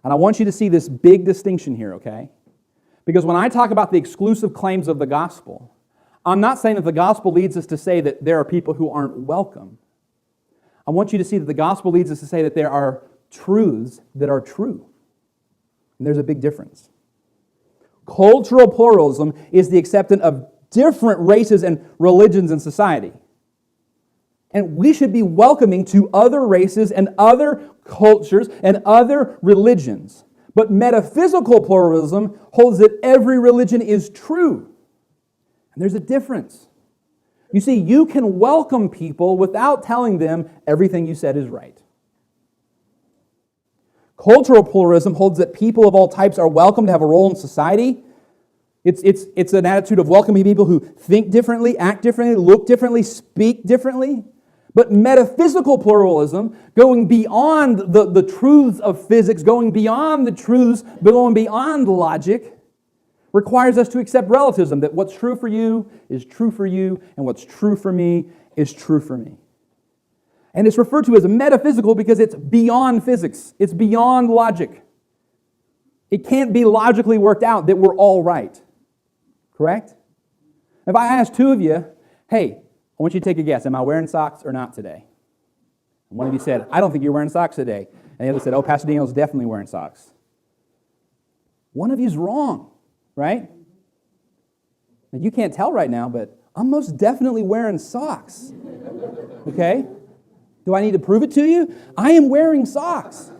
And I want you to see this big distinction here, okay? Because when I talk about the exclusive claims of the gospel, I'm not saying that the gospel leads us to say that there are people who aren't welcome. I want you to see that the gospel leads us to say that there are truths that are true. And there's a big difference. Cultural pluralism is the acceptance of different races and religions in society. And we should be welcoming to other races and other cultures and other religions. But metaphysical pluralism holds that every religion is true. And there's a difference. You see, you can welcome people without telling them everything you said is right. Cultural pluralism holds that people of all types are welcome to have a role in society. It's an attitude of welcoming people who think differently, act differently, look differently, speak differently. But metaphysical pluralism, going beyond the truths of physics, going beyond the truths, going beyond logic, requires us to accept relativism, that what's true for you is true for you, and what's true for me is true for me. And it's referred to as metaphysical because it's beyond physics. It's beyond logic. It can't be logically worked out that we're all right. Correct? If I ask two of you, hey, I want you to take a guess, am I wearing socks or not today? And one of you said, I don't think you're wearing socks today. And the other said, oh, Pastor Daniel's definitely wearing socks. One of you's wrong, right? Now, you can't tell right now, but I'm most definitely wearing socks. Okay? Do I need to prove it to you? I am wearing socks.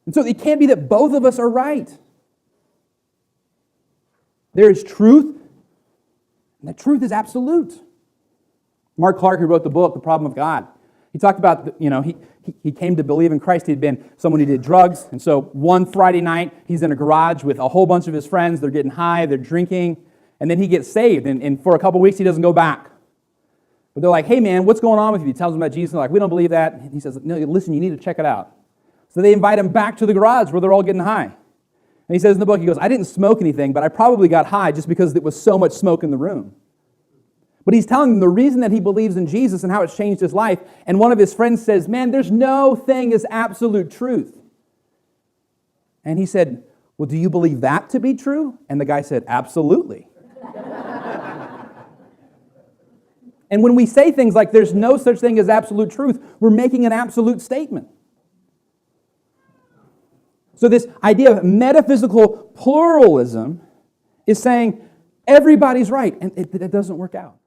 And so it can't be that both of us are right. There is truth, and that truth is absolute. Mark Clark, who wrote the book, The Problem of God, he talked about, he came to believe in Christ. He'd been someone who did drugs. And so one Friday night, he's in a garage with a whole bunch of his friends. They're getting high, they're drinking. And then he gets saved. And for a couple weeks, he doesn't go back. But they're like, hey, man, what's going on with you? He tells them about Jesus. They're like, we don't believe that. And he says, no, listen, you need to check it out. So they invite him back to the garage where they're all getting high. And he says in the book, he goes, I didn't smoke anything, but I probably got high just because there was so much smoke in the room. But he's telling them the reason that he believes in Jesus and how it's changed his life. And one of his friends says, man, there's no thing as absolute truth. And he said, well, do you believe that to be true? And the guy said, absolutely. And when we say things like there's no such thing as absolute truth, we're making an absolute statement. So this idea of metaphysical pluralism is saying everybody's right, and it doesn't work out.